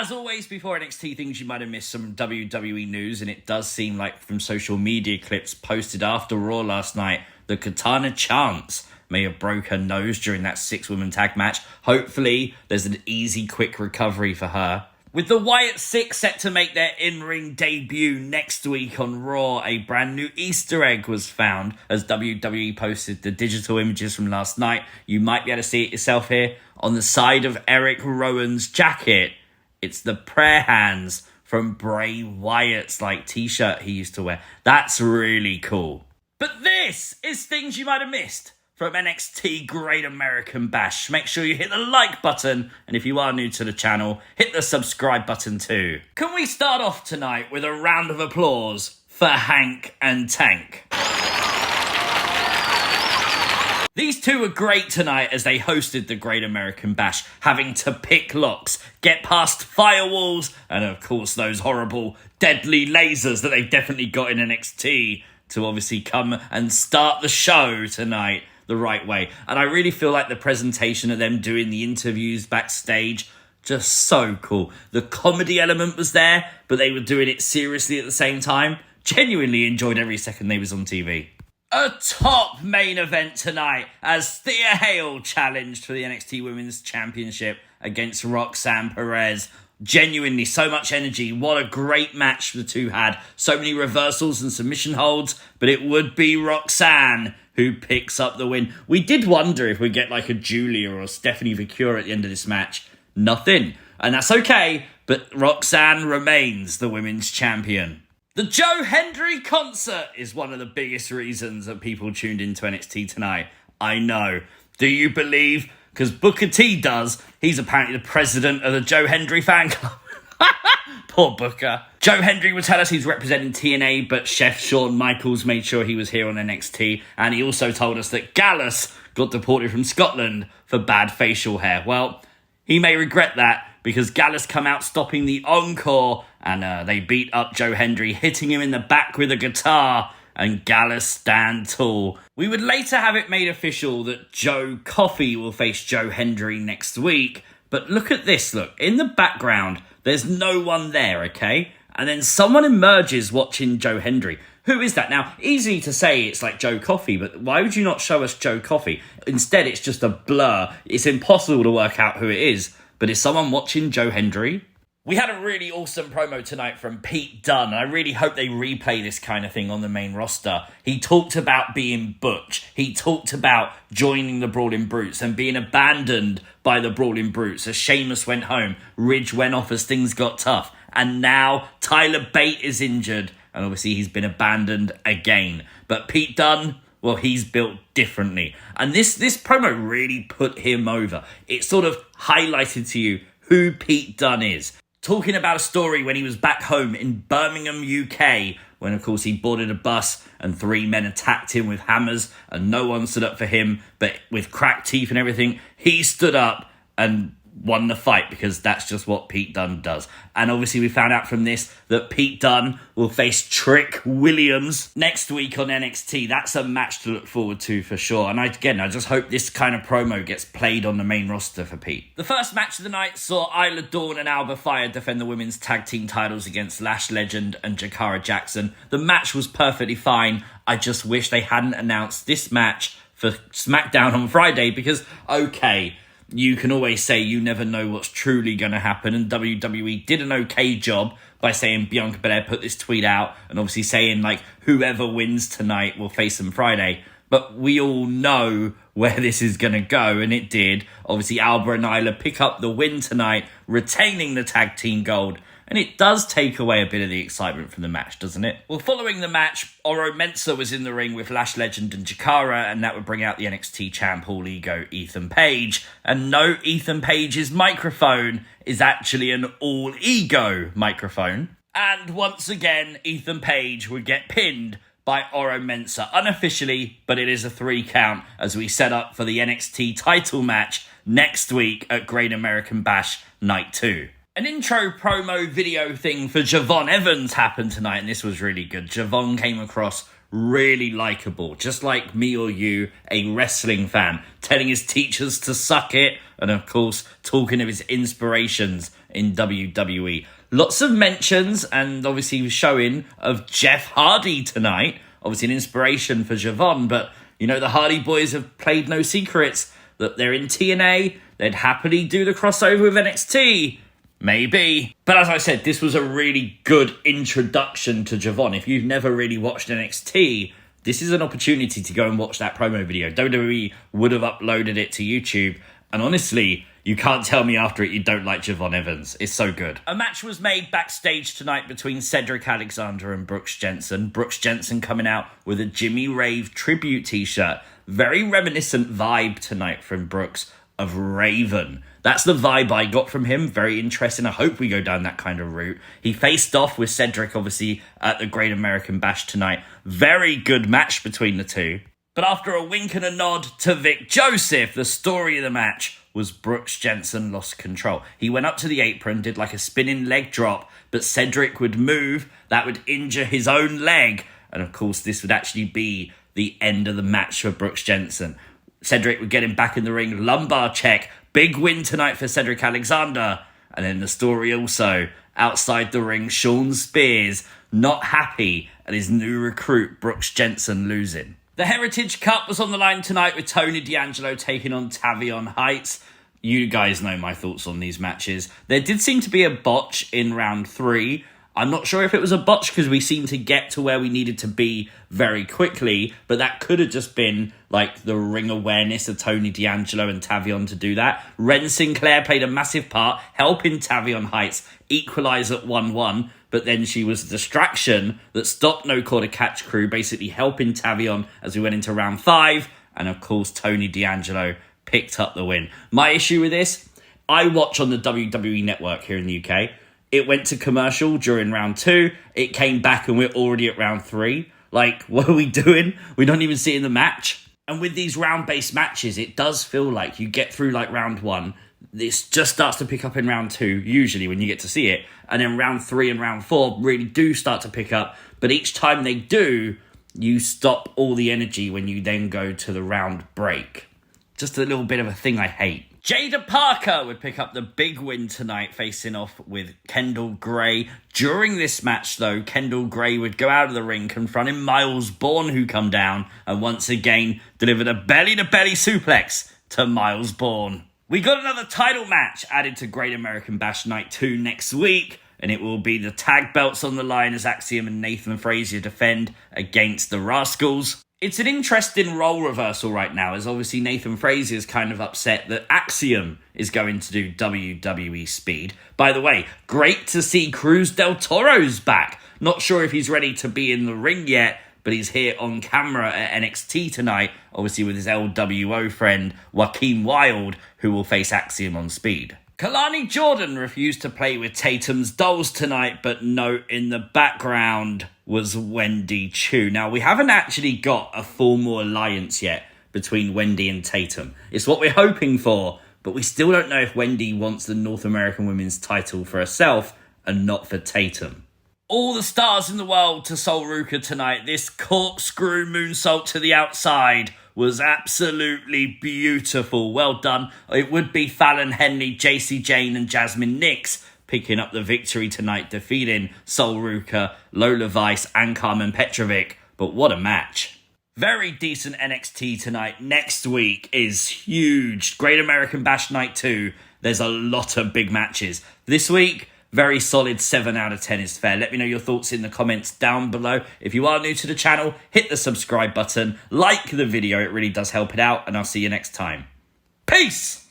As always, before NXT things, you might have missed some WWE news, and it does seem like from social media clips posted after Raw last night, the Katana Chance may have broke her nose during that 6-woman tag match. Hopefully, there's an easy, quick recovery for her. With the Wyatt Sicks set to make their in-ring debut next week on Raw, a brand new Easter egg was found as WWE posted the digital images from last night. You might be able to see it yourself here. On the side of Eric Rowan's jacket, it's the prayer hands from Bray Wyatt's t-shirt he used to wear. That's really cool. But this is things you might have missed from NXT Great American Bash. Make sure you hit the like button, and if you are new to the channel, hit the subscribe button too. Can we start off tonight with a round of applause for Hank and Tank? These two were great tonight as they hosted the Great American Bash, having to pick locks, get past firewalls, and of course those horrible deadly lasers that they've definitely got in NXT to obviously come and start the show tonight the right way. And I really feel like the presentation of them doing the interviews backstage, just so cool. The comedy element was there, but they were doing it seriously at the same time. Genuinely enjoyed every second they was on TV. A top main event tonight as Thea Hale challenged for the NXT Women's Championship against Roxanne Perez. Genuinely, so much energy. What a great match the two had. So many reversals and submission holds, but it would be Roxanne who picks up the win. We did wonder if we'd get a Julia or Stephanie Vicura at the end of this match. Nothing. And that's okay, but Roxanne remains the women's champion. The Joe Hendry concert is one of the biggest reasons that people tuned into NXT tonight. I know. Do you believe? Because Booker T does. He's apparently the president of the Joe Hendry fan club. Poor Booker. Joe Hendry would tell us he's representing TNA, but Chef Shawn Michaels made sure he was here on NXT. And he also told us that Gallus got deported from Scotland for bad facial hair. Well, he may regret that because Gallus come out stopping the encore and they beat up Joe Hendry, hitting him in the back with a guitar, and Gallus stand tall. We would later have it made official that Joe Coffey will face Joe Hendry next week. But look at this, look. In the background, there's no one there, okay? And then someone emerges watching Joe Hendry. Who is that? Now, easy to say it's Joe Coffey, but why would you not show us Joe Coffey? Instead, it's just a blur. It's impossible to work out who it is. But is someone watching Joe Hendry? We had a really awesome promo tonight from Pete Dunne, and I really hope they replay this kind of thing on the main roster. He talked about being Butch. He talked about joining the Brawling Brutes and being abandoned by the Brawling Brutes as Sheamus went home, Ridge went off as things got tough, and now Tyler Bate is injured, and obviously he's been abandoned again. But Pete Dunne, well, he's built differently. And this promo really put him over. It sort of highlighted to you who Pete Dunne is. Talking about a story when he was back home in Birmingham, UK, when, of course, he boarded a bus and 3 men attacked him with hammers and no one stood up for him, but with cracked teeth and everything, he stood up and won the fight because that's just what Pete Dunne does. And obviously we found out from this that Pete Dunne will face Trick Williams next week on NXT. That's a match to look forward to for sure. And I just hope this kind of promo gets played on the main roster for Pete. The first match of the night saw Isla, Dawn and Alba Fyre defend the women's tag team titles against Lash Legend and Jakara Jackson. The match was perfectly fine. I just wish they hadn't announced this match for SmackDown on Friday because, okay, you can always say you never know what's truly going to happen, and WWE did an okay job by saying Bianca Belair put this tweet out and obviously saying whoever wins tonight will face them Friday. But we all know where this is going to go, and it did. Obviously Alba and Isla pick up the win tonight, retaining the tag team gold. And it does take away a bit of the excitement from the match, doesn't it? Well, following the match, Oro Mensah was in the ring with Lash Legend and Jakara, and that would bring out the NXT champ All Ego Ethan Page. And no, Ethan Page's microphone is actually an All Ego microphone. And once again, Ethan Page would get pinned by Oro Mensah unofficially, but it is a 3 count as we set up for the NXT title match next week at Great American Bash Night 2. An intro promo video thing for Javon Evans happened tonight, and this was really good. Javon came across really likeable, just like me or you, a wrestling fan, telling his teachers to suck it, and of course, talking of his inspirations in WWE. Lots of mentions and obviously showing of Jeff Hardy tonight. Obviously an inspiration for Javon, but you know, the Hardy Boys have played no secrets that they're in TNA. They'd happily do the crossover with NXT. Maybe. But as I said, this was a really good introduction to Javon. If you've never really watched NXT, this is an opportunity to go and watch that promo video. WWE would have uploaded it to YouTube. And honestly, you can't tell me after it you don't like Javon Evans. It's so good. A match was made backstage tonight between Cedric Alexander and Brooks Jensen. Brooks Jensen coming out with a Jimmy Rave tribute t-shirt. Very reminiscent vibe tonight from Brooks of Raven. That's the vibe I got from him. Very interesting. I hope we go down that kind of route. He faced off with Cedric, obviously, at the Great American Bash tonight. Very good match between the two. But after a wink and a nod to Vic Joseph, the story of the match was Brooks Jensen lost control. He went up to the apron, did like a spinning leg drop, but Cedric would move. That would injure his own leg. And of course, this would actually be the end of the match for Brooks Jensen. Cedric would get him back in the ring, lumbar check. Big win tonight for Cedric Alexander. And then the story also, outside the ring, Sean Spears not happy at his new recruit, Brooks Jensen, losing. The Heritage Cup was on the line tonight with Tony D'Angelo taking on Tavion Heights. You guys know my thoughts on these matches. There did seem to be a botch in round 3. I'm not sure if it was a botch because we seemed to get to where we needed to be very quickly, but that could have just been like the ring awareness of Tony D'Angelo and Tavion to do that. Ren Sinclair played a massive part, helping Tavion Heights equalise at 1-1, but then she was a distraction that stopped No Quarter Catch Crew, basically helping Tavion as we went into round 5, and of course Tony D'Angelo picked up the win. My issue with this, I watch on the WWE Network here in the UK. It went to commercial during round 2. It came back and we're already at round 3. Like, what are we doing? We don't even see it in the match. And with these round-based matches, it does feel like you get through like round 1. This just starts to pick up in round 2, usually when you get to see it. And then round 3 and round 4 really do start to pick up. But each time they do, you stop all the energy when you then go to the round break. Just a little bit of a thing I hate. Jaida Parker would pick up the big win tonight, facing off with Kendal Gray. During this match, though, Kendal Gray would go out of the ring, confronting Miles Bourne, who come down, and once again delivered a belly-to-belly suplex to Miles Bourne. We got another title match added to Great American Bash Night 2 next week, and it will be the tag belts on the line as Axiom and Nathan Frazier defend against the Rascals. It's an interesting role reversal right now, as obviously Nathan Frazier is kind of upset that Axiom is going to do WWE Speed. By the way, great to see Cruz del Toro's back. Not sure if he's ready to be in the ring yet, but he's here on camera at NXT tonight, obviously with his LWO friend Joaquin Wilde, who will face Axiom on Speed. Kalani Jordan refused to play with Tatum's dolls tonight, but note in the background was Wendy Chu. Now, we haven't actually got a formal alliance yet between Wendy and Tatum. It's what we're hoping for, but we still don't know if Wendy wants the North American Women's title for herself and not for Tatum. All the stars in the world to Sol Ruca tonight. This corkscrew moonsault to the outside was absolutely beautiful. Well done. It would be Fallon, Henley, Jacy, Jayne and Jazmin Nix picking up the victory tonight, defeating Sol Ruca, Lola Vice and Karmen Petrovic. But what a match. Very decent NXT tonight. Next week is huge. Great American Bash Night 2. There's a lot of big matches. This week, very solid 7 out of 10 is fair. Let me know your thoughts in the comments down below. If you are new to the channel, hit the subscribe button, like the video, it really does help it out, and I'll see you next time. Peace!